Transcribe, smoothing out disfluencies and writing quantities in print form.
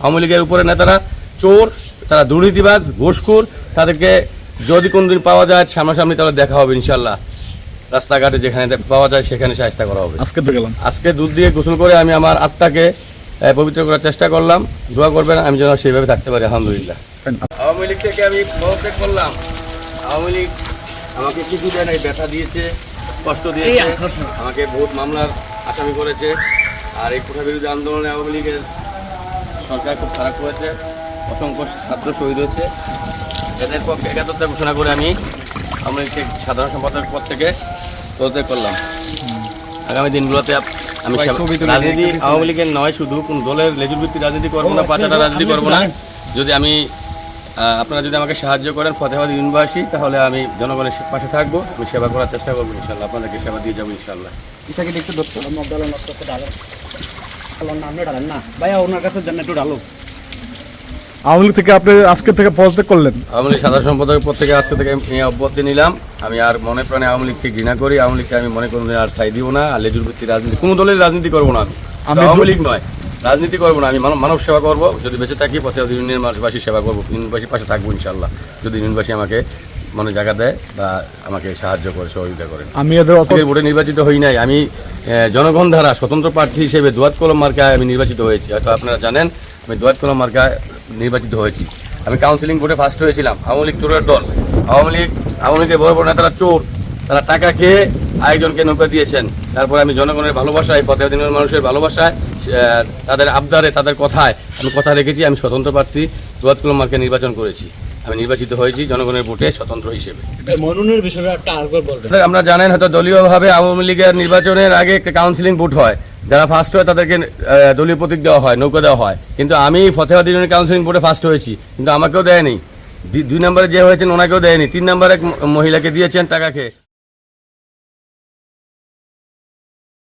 আওয়ামী লীগের উপরে নেতারা চোর, তারা দুর্নীতিবাজ, ঘুষখোর। তাদেরকে যদি কোনদিন পাওয়া যায় সামনাসামনি তাহলে দেখা হবে ইনশাল্লাহ। রাস্তাঘাটে যেখানে পাওয়া যায় সেখানে শায়েস্তা করা হবে। আজকে দুধ দিয়ে গোসল করে আমি আমার আত্মাকে পবিত্র করার চেষ্টা করলাম। দোয়া করবেন আমি যেন সেইভাবে থাকতে পারি, আলহামদুলিল্লাহ। আওয়ামী লীগ থেকে আমি পদত্যাগ করলাম। আওয়ামী লীগ আমাকে কিছু দেয় নাই, ব্যথা দিয়েছে, কষ্ট দিয়েছে, আমাকে বহুত মামলার আসামি করেছে। আর এই কোটা বিরোধী আন্দোলনে আওয়ামী লীগের সরকার খুব খারাপ করেছে, অসংখ্য ছাত্র শহীদ হয়েছে। এদের পক্ষে একাত্মতা ঘোষণা করে আমি আওয়ামী লীগ সাধারণ সম্পাদক পদ থেকে পদত্যাগ করলাম। আগামী দিনগুলোতে আমি রাজনীতি আওয়ামী লীগের নয়, শুধু কোন দলের লেজুর ভিত্তিক রাজনীতি করবো না, পাঁচাটা রাজনীতি করবো না। যদি আমি আপনারা যদি আমাকে সাহায্য করেন ফতেহাবাদ ইউনিভার্সিটি, তাহলে আমি জনগণের পাশে থাকবো, আমি সেবা করার চেষ্টা করবো ইনশাল্লাহ। আপনাদেরকে সেবা দিয়ে যাবো ইনশাল্লাহ। এটাকে দেখতে দোস্ত না ভাইয়া, ওনার কাছে জান একটু ডালো। আওয়ামী লীগ থেকে আপনি আজকে থেকে পদত্যাগ করলেন? আওয়ামী লীগ সাধারণ সম্পাদকের পদ থেকে আজকে থেকে অব্যাহতি নিলাম। আমি আর মনে প্রাণে আওয়ামী লীগকে ঘৃণা করি। আওয়ামী লীগকে আমি মনে করি আর ছাই দিব না। আর লেজুর ভিত্তিক রাজনীতি কোনো দলের রাজনীতি করবো না। আমি আওয়ামী লীগ নয়, রাজনীতি করবো না। আমি মানব সেবা করবো। যদি বেঁচে থাকি ফতেহাবাদ ইউনিয়নবাসীর সেবা করবো, ইউনিয়নবাসীর পাশে থাকবো ইনশাল্লাহ। যদি ইউনিয়নবাসী আমাকে মনে জায়গা দেয় বা আমাকে সাহায্য করে, সহযোগিতা করে। আমি এদের ভোটে নির্বাচিত হই নাই, আমি জনগণ ধারা স্বতন্ত্র প্রার্থী হিসেবে দোয়াত কলম মার্কায় আমি নির্বাচিত হয়েছি। হয়তো আপনারা জানেন আমি দোয়াত কলম মার্কায় নির্বাচিত হয়েছি। আমি কাউন্সিলিং ভোটে ফার্স্ট হয়েছিলাম। আওয়ামী লীগ চোরের দল। আওয়ামী লীগের বড় বড় নেতারা চোর, তারা টাকা খেয়ে আরেকজনকে নৌকা দিয়েছেন। তারপরে আমি জনগণের ভালোবাসায়, ফতেহাবাদ ইউনিয়নের মানুষের ভালোবাসায়, তাদের আবদারে, তাদের কথায় আমি কথা রেখেছি। আমি স্বতন্ত্র প্রার্থী দোয়াত কলম মার্কায় নির্বাচন করেছি। আমি নির্বাচিত হয়েছি জনগণের ভোটে স্বতন্ত্র হিসেবে। মনোনয়নের বিষয়টা একটা আরেকবার বলবেন। আমরা জানেন হয়তো দলীয়ভাবে আওয়ামী লীগের নির্বাচনের আগে কাউন্সিলিং ভোট হয়, যারা ফার্স্ট হয় তাদেরকে দলীয় প্রতীক দেওয়া হয়, নৌকা দেওয়া হয়। কিন্তু আমি ফতেহাবাদ ইউনিয়নের কাউন্সিলিং ভোটে ফার্স্ট হয়েছি, কিন্তু আমাকেও দেয়নি। 2 নম্বরে যে হয়েছেন ওনাকেও দেয়নি। 3 নম্বরে এক মহিলাকে দিয়েছেন টাকা খেয়ে।